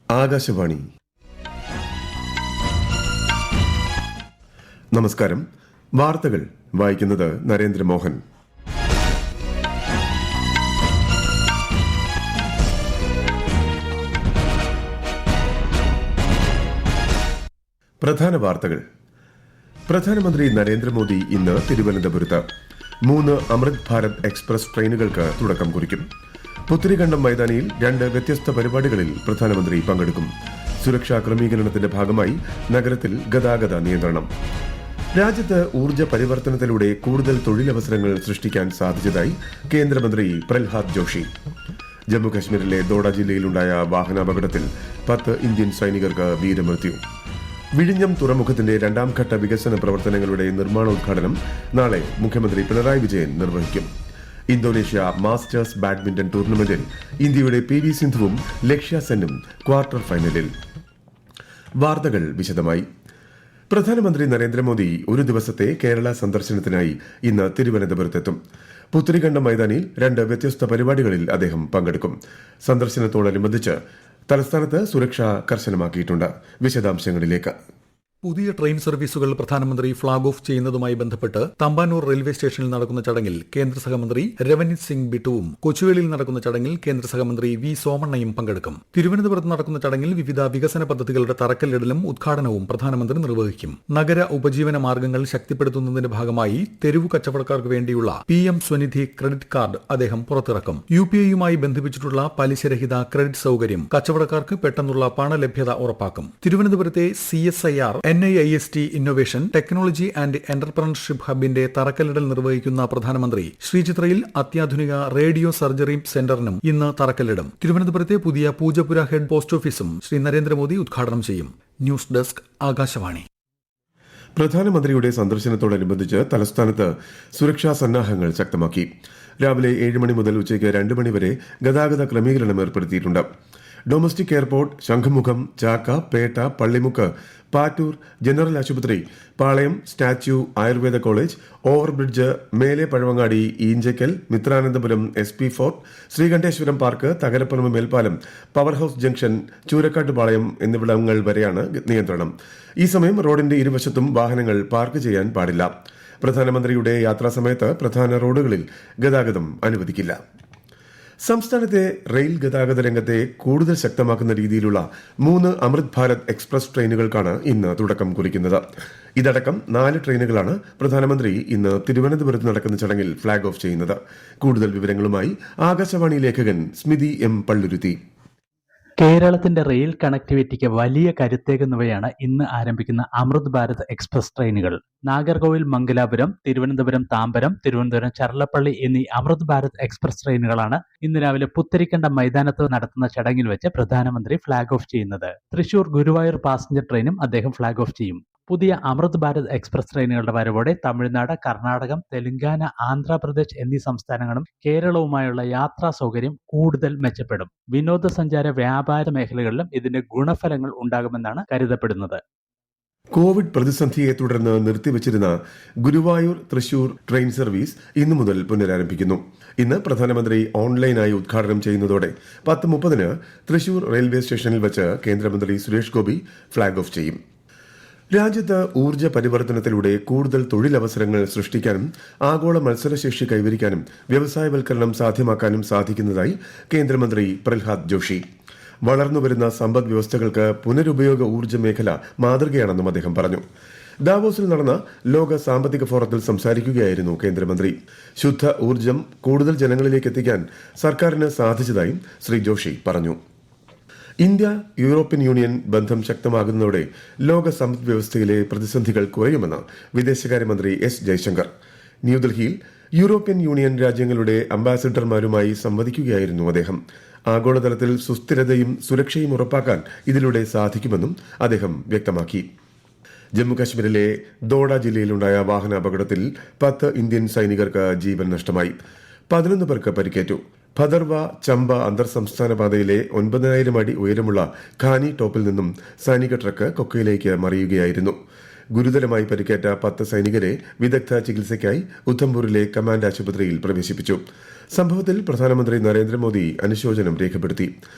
ആകാശവാണി. നമസ്കാരം. വാർത്തകൾ വായിക്കുന്നത് നരേന്ദ്രമോഹൻ. പ്രധാന വാർത്തകൾ. പ്രധാനമന്ത്രി നരേന്ദ്രമോദി ഇന്ന് തിരുവനന്തപുരത്ത് 3 അമൃത് ഭാരത് എക്സ്പ്രസ് ട്രെയിനുകൾക്ക് തുടക്കം കുറിക്കും. പുത്തരിക്കണ്ടം മൈതാനിയിൽ 2 വ്യത്യസ്ത പരിപാടികളിൽ പ്രധാനമന്ത്രി പങ്കെടുക്കും. സുരക്ഷാ ക്രമീകരണത്തിന്റെ ഭാഗമായി നഗരത്തിൽ ഗതാഗത നിയന്ത്രണം. രാജ്യത്ത് ഊർജ്ജ പരിവർത്തനത്തിലൂടെ കൂടുതൽ തൊഴിലവസരങ്ങൾ സൃഷ്ടിക്കാൻ സാധിച്ചതായി കേന്ദ്രമന്ത്രി പ്രഹ്ലാദ് ജോഷി. ജമ്മുകശ്മീരിലെ ദോഡ ജില്ലയിലുണ്ടായ വാഹനാപകടത്തിൽ 10 ഇന്ത്യൻ സൈനികർക്ക് വീരമൃത്യു. വിഴിഞ്ഞം തുറമുഖത്തിന്റെ 2ാം ഘട്ട വികസന പ്രവർത്തനങ്ങളുടെ നിർമ്മാണോദ്ഘാടനം നാളെ മുഖ്യമന്ത്രി പിണറായി വിജയൻ നിർവഹിക്കും. ഇന്തോനേഷ്യ മാസ്റ്റേഴ്സ് ബാഡ്മിന്റൺ ടൂർണമെന്റിൽ ഇന്ത്യയുടെ PV സിന്ധുവും ലക്ഷ്യ സെന്നും ക്വാർട്ടർ ഫൈനലിൽ. വാർത്തകൾ വിശദമായി. പ്രധാനമന്ത്രി നരേന്ദ്രമോദി ഒരു ദിവസത്തെ കേരള സന്ദർശനത്തിനായി ഇന്ന് തിരുവനന്തപുരത്തെത്തും. പുത്തരിക്കണ്ടം മൈതാനിയിൽ 2 വ്യത്യസ്ത പരിപാടികളിൽ അദ്ദേഹം പങ്കെടുക്കും. സന്ദർശനത്തോടനുബന്ധിച്ച് തലസ്ഥാനത്ത് സുരക്ഷ കർശനമാക്കിയിട്ടുണ്ട്. വിശദാംശങ്ങളിലേക്ക്. പുതിയ ട്രെയിൻ സർവീസുകൾ പ്രധാനമന്ത്രി ഫ്ളാഗ് ഓഫ് ചെയ്യുന്നതുമായി ബന്ധപ്പെട്ട് തമ്പാനൂർ റെയിൽവേ സ്റ്റേഷനിൽ നടക്കുന്ന ചടങ്ങിൽ കേന്ദ്ര സഹമന്ത്രി രവനീത് സിംഗ് ബിട്ടുവും കൊച്ചുവേളിയിൽ നടക്കുന്ന ചടങ്ങിൽ കേന്ദ്ര സഹമന്ത്രി വി സോമണ്ണയും പങ്കെടുക്കും. തിരുവനന്തപുരത്ത് നടക്കുന്ന ചടങ്ങിൽ വിവിധ വികസന പദ്ധതികളുടെ തറക്കല്ലിടലും ഉദ്ഘാടനവും പ്രധാനമന്ത്രി നിർവഹിക്കും. നഗര ഉപജീവന മാർഗ്ഗങ്ങൾ ശക്തിപ്പെടുത്തുന്നതിന്റെ ഭാഗമായി തെരുവു കച്ചവടക്കാർക്ക് വേണ്ടിയുള്ള PM സ്വനിധി ക്രെഡിറ്റ് കാർഡ് അദ്ദേഹം പുറത്തിറക്കും. UPIയുമായി ബന്ധിപ്പിച്ചിട്ടുള്ള പലിശരഹിത ക്രെഡിറ്റ് സൌകര്യം കച്ചവടക്കാർക്ക് പെട്ടെന്നുള്ള പണലഭ്യത ഉറപ്പാക്കും. തിരുവനന്തപുരത്തെ CSIR NIIST innovation technology and entrepreneurship ഹബിന്റെ തറക്കല്ലിടൽ നിർവഹിക്കുന്ന പ്രധാനമന്ത്രി ശ്രീചിത്രയിൽ അത്യാധുനിക റേഡിയോ സർജറി സെന്ററിനും ഇന്ന് തറക്കല്ലിടും. തിരുവനന്തപുരത്തെ പുതിയ പൂജപ്പുര ഹെഡ് പോസ്റ്റ് ഓഫീസും ശ്രീ നരേന്ദ്രമോദി ഉദ്ഘാടനം ചെയ്യും. News desk, Akashvani. പ്രധാനമന്ത്രിയുടെ സന്ദർശനത്തോടനുബന്ധിച്ച് തലസ്ഥാനത്ത് സുരക്ഷാ സന്നാഹങ്ങൾ ശക്തമാക്കി. രാവിലെ 7 മണി മുതൽ ഉച്ചയ്ക്ക് 2 മണി വരെ ഗതാഗത ക്രമീകരണം ഏർപ്പെടുത്തിയിട്ടുണ്ട്. ഡൊമസ്റ്റിക് എയർപോർട്ട്, ശംഖുമുഖം, ചാക്ക, പേട്ട, പള്ളിമുക്ക്, പാറ്റൂർ, ജനറൽ ആശുപത്രി, പാളയം, സ്റ്റാച്യു, ആയുർവേദ കോളേജ്, ഓവർബ്രിഡ്ജ്, മേലെ Pazhavangadi, Eenchakkal, Mithranandapuram, SP fort, Sreekanteswaram park, Thakarapparambu മേൽപ്പാലം, പവർ ഹൌസ് ജംഗ്ഷൻ, ചൂരക്കാട്ടുപാളയം എന്നിവിടങ്ങൾ വരെയാണ് നിയന്ത്രണം. ഈ സമയം റോഡിന്റെ ഇരുവശത്തും വാഹനങ്ങൾ പാർക്ക് ചെയ്യാൻ പാടില്ല. പ്രധാനമന്ത്രിയുടെ യാത്രാസമയത്ത് പ്രധാന റോഡുകളിൽ ഗതാഗതം അനുവദിക്കില്ല. സംസ്ഥാനത്തെ റെയിൽ ഗതാഗത രംഗത്തെ കൂടുതൽ ശക്തമാക്കുന്ന രീതിയിലുള്ള 3 അമൃത് ഭാരത് എക്സ്പ്രസ് ട്രെയിനുകൾക്കാണ് ഇന്ന് തുടക്കം കുറിക്കുന്നത്. ഇതടക്കം 4 ട്രെയിനുകളാണ് പ്രധാനമന്ത്രി ഇന്ന് തിരുവനന്തപുരത്ത് നടക്കുന്ന ചടങ്ങിൽ ഫ്ളാഗ് ഓഫ് ചെയ്യുന്നത്. കൂടുതൽ വിവരങ്ങളുമായി ആകാശവാണി ലേഖകൻ സ്മിതി M പള്ളുരുത്തി. കേരളത്തിന്റെ റെയിൽ കണക്ടിവിറ്റിക്ക് വലിയ കരുത്തേകുന്നവയാണ് ഇന്ന് ആരംഭിക്കുന്ന അമൃത് ഭാരത് എക്സ്പ്രസ് ട്രെയിനുകൾ. നാഗർകോവിൽ മംഗലാപുരം, തിരുവനന്തപുരം താമ്പരം, തിരുവനന്തപുരം ചർലപ്പള്ളി എന്നീ അമൃത് ഭാരത് എക്സ്പ്രസ് ട്രെയിനുകളാണ് ഇന്ന് രാവിലെ പുത്തരിക്കണ്ടം മൈതാനത്ത് നടത്തുന്ന ചടങ്ങിൽ വെച്ച് പ്രധാനമന്ത്രി ഫ്ളാഗ് ഓഫ് ചെയ്യുന്നത്. തൃശൂർ ഗുരുവായൂർ പാസഞ്ചർ ട്രെയിനും അദ്ദേഹം ഫ്ളാഗ് ഓഫ് ചെയ്യും. പുതിയ അമൃത് ഭാരത് എക്സ്പ്രസ് ട്രെയിനുകളുടെ വരവോടെ തമിഴ്നാട്, കർണാടകം, തെലങ്കാന, ആന്ധ്രാപ്രദേശ് എന്നീ സംസ്ഥാനങ്ങളും കേരളവുമായുള്ള യാത്രാ സൗകര്യം കൂടുതൽ മെച്ചപ്പെടും. വിനോദസഞ്ചാര വ്യാപാര മേഖലകളിലും ഇതിന്റെ ഗുണഫലങ്ങൾ ഉണ്ടാകുമെന്നാണ് കരുതപ്പെടുന്നത്. കോവിഡ് പ്രതിസന്ധിയെ തുടർന്ന് നിർത്തിവച്ചിരുന്ന ഗുരുവായൂർ തൃശൂർ ട്രെയിൻ സർവീസ് ഇന്നു മുതൽ പുനരാരംഭിക്കുന്നു. ഇന്ന് പ്രധാനമന്ത്രി ഓൺലൈനായി ഉദ്ഘാടനം ചെയ്യുന്നതോടെ 10:30 തൃശൂർ റെയിൽവേ സ്റ്റേഷനിൽ വച്ച് കേന്ദ്രമന്ത്രി സുരേഷ് ഗോപി ഫ്ളാഗ് ഓഫ് ചെയ്യും. രാജ്യത്ത് ഊർജ്ജ പരിവർത്തനത്തിലൂടെ കൂടുതൽ തൊഴിലവസരങ്ങൾ സൃഷ്ടിക്കാനും ആഗോള മത്സരശേഷി കൈവരിക്കാനും വ്യവസായവൽക്കരണം സാധ്യമാക്കാനും സാധിക്കുന്നതായി കേന്ദ്രമന്ത്രി പ്രഹ്ലാദ് ജോഷി. വളർന്നുവരുന്ന സമ്പദ് വ്യവസ്ഥകൾക്ക് പുനരുപയോഗ ഊർജ്ജ മേഖല മാതൃകയാണെന്നും അദ്ദേഹം പറഞ്ഞു. ദാവോസിൽ നടന്ന ലോക സാമ്പത്തിക ഫോറത്തിൽ സംസാരിക്കുകയായിരുന്നു കേന്ദ്രമന്ത്രി. ശുദ്ധ ഊർജ്ജം കൂടുതൽ ജനങ്ങളിലേക്ക് എത്തിക്കാൻ സർക്കാരിന് സാധിച്ചതായും ശ്രീ ജോഷി പറഞ്ഞു. ഇന്ത്യ യൂറോപ്യൻ യൂണിയൻ ബന്ധം ശക്തമാകുന്നതോടെ ലോക സമ്പദ് വ്യവസ്ഥയിലെ പ്രതിസന്ധികൾ കുറയുമെന്ന് വിദേശകാര്യമന്ത്രി S ജയശങ്കർ. ന്യൂഡൽഹിയിൽ യൂറോപ്യൻ യൂണിയൻ രാജ്യങ്ങളുടെ അംബാസിഡർമാരുമായി സംവദിക്കുകയായിരുന്നു അദ്ദേഹം. ആഗോളതലത്തിൽ സുസ്ഥിരതയും സുരക്ഷയും ഉറപ്പാക്കാൻ ഇതിലൂടെ സാധിക്കുമെന്നും അദ്ദേഹം വ്യക്തമാക്കി. ജമ്മുകശ്മീരിലെ ദോഡ ജില്ലയിലുണ്ടായ വാഹനാപകടത്തിൽ 10 ഇന്ത്യൻ സൈനികർക്ക് ജീവൻ നഷ്ടമായി. 11 പേർക്ക് പരിക്കേറ്റു. ഭദർവ ചമ്പ അന്തർ സംസ്ഥാന പാതയിലെ 9,000 അടി ഉയരമുള്ള ഖാനി ടോപ്പിൽ നിന്നും സൈനിക ട്രക്ക് കൊക്കയിലേക്ക് മറിയുകയായിരുന്നു. ഗുരുതരമായി പരിക്കേറ്റ 10 സൈനികരെ വിദഗ്ധ ചികിത്സയ്ക്കായി ഉധംപൂരിലെ കമാൻഡ് ആശുപത്രിയിൽ പ്രവേശിപ്പിച്ചു. സംഭവത്തിൽ പ്രധാനമന്ത്രി നരേന്ദ്രമോദി അനുശോചനം രേഖപ്പെടുത്തി.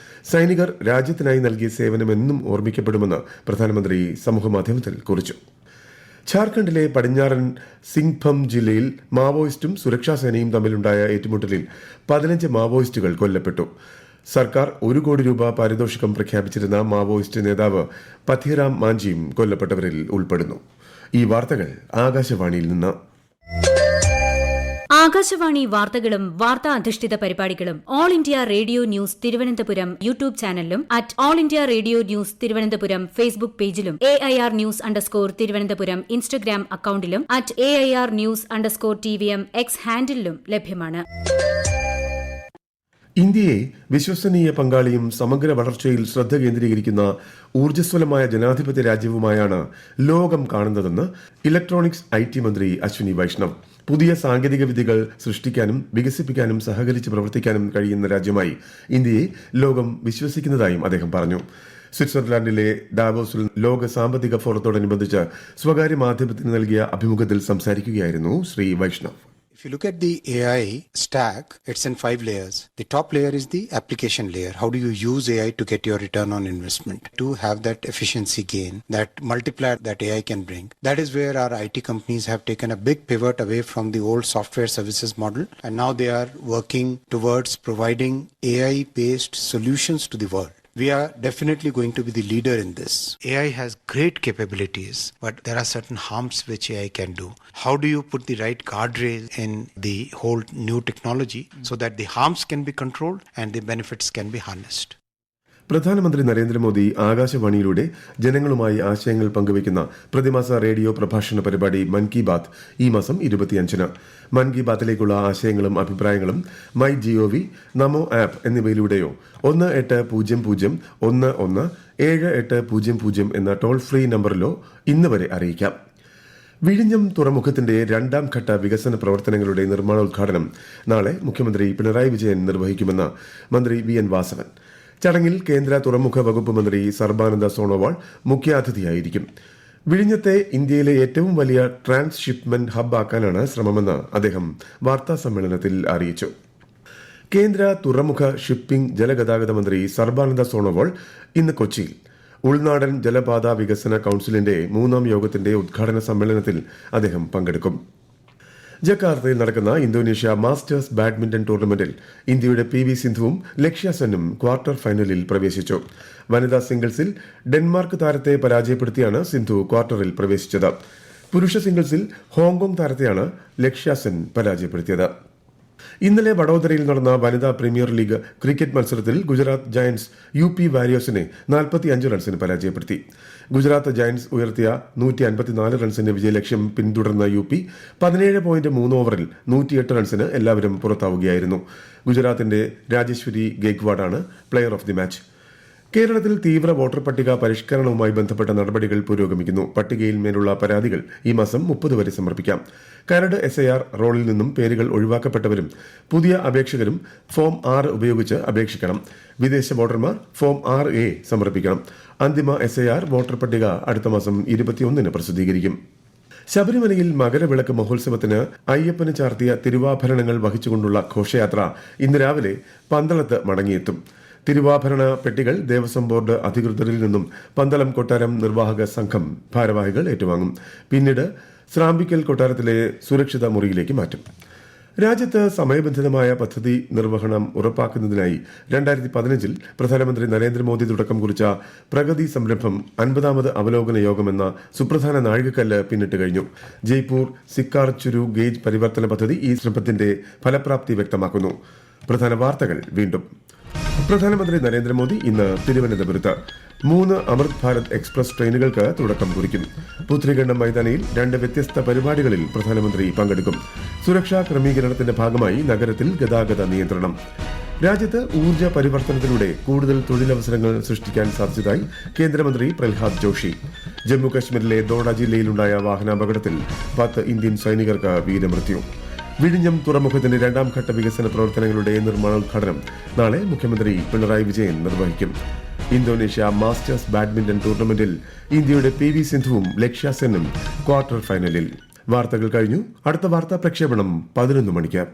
സൈനികർ രാജ്യത്തിനായി നൽകിയ സേവനം എന്നും ഓർമ്മിക്കപ്പെടുമെന്ന് പ്രധാനമന്ത്രി സമൂഹമാധ്യമത്തിൽ കുറിച്ചു. ഝാർഖണ്ഡിലെ പടിഞ്ഞാറൻ സിംഗ്ഭം ജില്ലയിൽ മാവോയിസ്റ്റും സുരക്ഷാസേനയും തമ്മിലുണ്ടായ ഏറ്റുമുട്ടലിൽ 15 മാവോയിസ്റ്റുകൾ കൊല്ലപ്പെട്ടു. സർക്കാർ 1 കോടി രൂപ പാരിതോഷികം പ്രഖ്യാപിച്ചിരുന്ന മാവോയിസ്റ്റ് നേതാവ് പഥിറാം മാഞ്ചിയും കൊല്ലപ്പെട്ടവരിൽ ഉൾപ്പെടുന്നു. ഈ വാർത്തകൾ ആകാശവാണിയിൽ നിന്ന്. ആകാശവാണി വാർത്തകളും വാർത്താ അധിഷ്ഠിത പരിപാടികളും All India Radio news Thiruvananthapuram YouTube ചാനലിലും All India Radio news Thiruvananthapuram Facebook പേജിലും AIR ന്യൂസ് _ തിരുവനന്തപുരം ഇൻസ്റ്റഗ്രാം അക്കൌണ്ടിലും @AIR ന്യൂസ് _ TVM X ഹാൻഡിലും ലഭ്യമാണ്. ഇന്ത്യയെ വിശ്വസനീയ പങ്കാളിയും സമഗ്ര വളർച്ചയിൽ ശ്രദ്ധ കേന്ദ്രീകരിക്കുന്ന ഊർജ്ജസ്വലമായ ജനാധിപത്യ രാജ്യവുമായാണ് ലോകം കാണുന്നതെന്ന് ഇലക്ട്രോണിക്സ് IT മന്ത്രി അശ്വിനി വൈഷ്ണവ്. പുതിയ സാങ്കേതിക വിദ്യകൾ സൃഷ്ടിക്കാനും വികസിപ്പിക്കാനും സഹകരിച്ച് പ്രവർത്തിക്കാനും കഴിയുന്ന രാജ്യമായി ഇന്ത്യയെ ലോകം വിശ്വസിക്കുന്നതായും അദ്ദേഹം പറഞ്ഞു. സ്വിറ്റ്സർലാൻഡിലെ ഡാവോസിൽ ലോക സാമ്പത്തിക ഫോറത്തോടനുബന്ധിച്ച് സ്വകാര്യ മാധ്യമത്തിന് നൽകിയ അഭിമുഖത്തിൽ സംസാരിക്കുകയായിരുന്നു Shri Vaishnav. If you look at the AI stack, it's in 5 layers. The top layer is the application layer. How do you use AI to get your return on investment? To have that efficiency gain, that multiplier that AI can bring. That is where our IT companies have taken a big pivot away from the old software services model. And now they are working towards providing AI-based solutions to the world. We are definitely going to be the leader in this. AI has great capabilities, but there are certain harms which AI can do. How do you put the right guardrail in the whole new technology so that the harms can be controlled and the benefits can be harnessed? പ്രധാനമന്ത്രി നരേന്ദ്രമോദി ആകാശവാണിയിലൂടെ ജനങ്ങളുമായി ആശയങ്ങൾ പങ്കുവയ്ക്കുന്ന പ്രതിമാസ radio പ്രഭാഷണ പരിപാടി മൻ കി ബാത്ത് ഈ മാസം 25-ന്. മൻ കി ബാത്തിലേക്കുള്ള ആശയങ്ങളും അഭിപ്രായങ്ങളും മൈ GOV, നമോ ആപ്പ് എന്നിവയിലൂടെയോ 1800117800 എന്ന ടോൾ ഫ്രീ നമ്പറിലോ ഇന്ന് വരെ അറിയിക്കാം. വിഴിഞ്ഞം തുറമുഖത്തിന്റെ 2ാം ഘട്ട വികസന പ്രവർത്തനങ്ങളുടെ നിർമ്മാണോദ്ഘാടനം നാളെ മുഖ്യമന്ത്രി പിണറായി വിജയൻ നിർവഹിക്കുമെന്ന് മന്ത്രി VN വാസവൻ. ചടങ്ങിൽ കേന്ദ്ര തുറമുഖ വകുപ്പ് മന്ത്രി സർബാനന്ദ സോണോവാൾ മുഖ്യാതിഥിയായിരിക്കും. വിഴിഞ്ഞത്തെ ഇന്ത്യയിലെ ഏറ്റവും വലിയ ട്രാൻസ്ഷിപ്മെന്റ് ഹബ് ആക്കാനാണ് ശ്രമമെന്ന് അദ്ദേഹം വാർത്താ സമ്മേളനത്തിൽ അറിയിച്ചു. കേന്ദ്ര തുറമുഖ ഷിപ്പിംഗ് ജലഗതാഗത മന്ത്രി സർബാനന്ദ സോണോവാൾ ഇന്ന് കൊച്ചിയിൽ ഉൾനാടൻ ജലപാത വികസന കൌൺസിലിന്റെ 3ാം യോഗത്തിന്റെ ഉദ്ഘാടന സമ്മേളനത്തിൽ അദ്ദേഹം പങ്കെടുക്കും. ജക്കാർത്തയിൽ നടക്കുന്ന ഇന്തോനേഷ്യ മാസ്റ്റേഴ്സ് ബാഡ്മിന്റൺ ടൂർണമെന്റിൽ ഇന്ത്യയുടെ PV സിന്ധുവും ലക്ഷ്യ സെന്നും ക്വാർട്ടർ ഫൈനലിൽ പ്രവേശിച്ചു. വനിതാ സിംഗിൾസിൽ ഡെൻമാർക്ക് താരത്തെ പരാജയപ്പെടുത്തിയാണ് സിന്ധു ക്വാർട്ടറിൽ പ്രവേശിച്ചത്. പുരുഷ സിംഗിൾസിൽ ഹോങ്കോങ് താരത്തെയാണ് ലക്ഷ്യ സെൻ പരാജയപ്പെടുത്തിയത്. ഇന്നലെ വഡോദരയിൽ നടന്ന വനിതാ പ്രീമിയർ ലീഗ് ക്രിക്കറ്റ് മത്സരത്തിൽ ഗുജറാത്ത് ജയന്റ്സ് UP വാരിയേഴ്സിനെ 45 റൺസിന് പരാജയപ്പെടുത്തി. ഗുജറാത്ത് ജയന്റ്സ് ഉയർത്തിയ 154 റൺസിന്റെ വിജയലക്ഷ്യം പിന്തുടർന്ന UP 17.3 ഓവറിൽ 108 റൺസിന് എല്ലാവരും പുറത്താവുകയായിരുന്നു. ഗുജറാത്തിന്റെ രാജേശ്വരി ഗേക്വാഡാണ് പ്ലെയർ ഓഫ് ദി മാച്ച്. കേരളത്തിൽ തീവ്ര വോട്ടർ പട്ടിക പരിഷ്കരണവുമായി ബന്ധപ്പെട്ട നടപടികൾ പുരോഗമിക്കുന്നു. പട്ടികയിൽ മേലുള്ള പരാതികൾ ഈ മാസം 30 വരെ സമർപ്പിക്കാം. കരട് SIR റോളിൽ നിന്നും പേരുകൾ ഒഴിവാക്കപ്പെട്ടവരും പുതിയ അപേക്ഷകരും ഫോം 6 ഉപയോഗിച്ച് അപേക്ഷിക്കണം. വിദേശ വോട്ടർമാർ ഫോം 6A സമർപ്പിക്കണം. അന്തിമ SIR വോട്ടർ പട്ടിക അടുത്ത മാസം 21-ന് പ്രസിദ്ധീകരിക്കും. ശബരിമലയിൽ മകരവിളക്ക് മഹോത്സവത്തിന് അയ്യപ്പന് ചാർത്തിയ തിരുവാഭരണങ്ങൾ വഹിച്ചുകൊണ്ടുള്ള ഘോഷയാത്ര ഇന്ന് രാവിലെ പന്തളത്ത് മടങ്ങിയെത്തും. തിരുവാഭരണ പെട്ടികൾ ദേവസ്വം ബോർഡ് അധികൃതരിൽ നിന്നും പന്തളം കൊട്ടാരം നിർവാഹക സംഘം ഭാരവാഹികൾ ഏറ്റുവാങ്ങും. പിന്നീട് സ്രാമ്പിക്കൽ കൊട്ടാരത്തിലെ സുരക്ഷിത മുറിയിലേക്ക് മാറ്റും. രാജ്യത്ത് സമയബന്ധിതമായ പദ്ധതി നിർവഹണം ഉറപ്പാക്കുന്നതിനായി 2015-ൽ പ്രധാനമന്ത്രി നരേന്ദ്രമോദി തുടക്കം കുറിച്ച പ്രഗതി സംരംഭം 50ാമത് അവലോകന യോഗമെന്ന സുപ്രധാന നാഴികക്കല്ല് പിന്നിട്ട് കഴിഞ്ഞു. ജയ്പൂർ സിക്കാർ ചുരു ഗേജ് പരിവർത്തന പദ്ധതി ഈ ശ്രമത്തിന്റെ ഫലപ്രാപ്തി വ്യക്തമാക്കുന്നു. പ്രധാന വാർത്തകൾ വീണ്ടും. പ്രധാനമന്ത്രി നരേന്ദ്രമോദി ഇന്ന് തിരുവനന്തപുരത്ത് 3 അമൃത് ഭാരത് എക്സ്പ്രസ് ട്രെയിനുകൾക്ക് തുടക്കം കുറിക്കും. പുത്രികണ്ഠം മൈതാനിയിൽ 2 വ്യത്യസ്ത പരിപാടികളിൽ പ്രധാനമന്ത്രി പങ്കെടുക്കും. സുരക്ഷാ ക്രമീകരണത്തിന്റെ ഭാഗമായി നഗരത്തിൽ ഗതാഗത നിയന്ത്രണം. രാജ്യത്ത് ഊർജ്ജ പരിവർത്തനത്തിലൂടെ കൂടുതൽ തൊഴിലവസരങ്ങൾ സൃഷ്ടിക്കാൻ സാധിച്ചതായി കേന്ദ്രമന്ത്രി പ്രഹ്ലാദ് ജോഷി. ജമ്മുകശ്മീരിലെ ദോഡ ജില്ലയിലുണ്ടായ വാഹനാപകടത്തിൽ 10 ഇന്ത്യൻ സൈനികർക്ക് വീരമൃത്യു. വിഴിഞ്ഞം തുറമുഖത്തിന്റെ 2ാം ഘട്ട വികസന പ്രവർത്തനങ്ങളുടെ നിർമ്മാണോദ്ഘാടനം നാളെ മുഖ്യമന്ത്രി പിണറായി വിജയൻ നിർവഹിക്കും. ഇന്തോനേഷ്യ മാസ്റ്റേഴ്സ് ബാഡ്മിന്റൺ ടൂർണമെന്റിൽ ഇന്ത്യയുടെ PV സിന്ധുവും ലക്ഷ്യ സെന്നും ക്വാർട്ടർ ഫൈനലിൽ. വാർത്തകൾ കഴിഞ്ഞു. അടുത്ത വാർത്താ പ്രക്ഷേപണം 11 മണിക്ക്.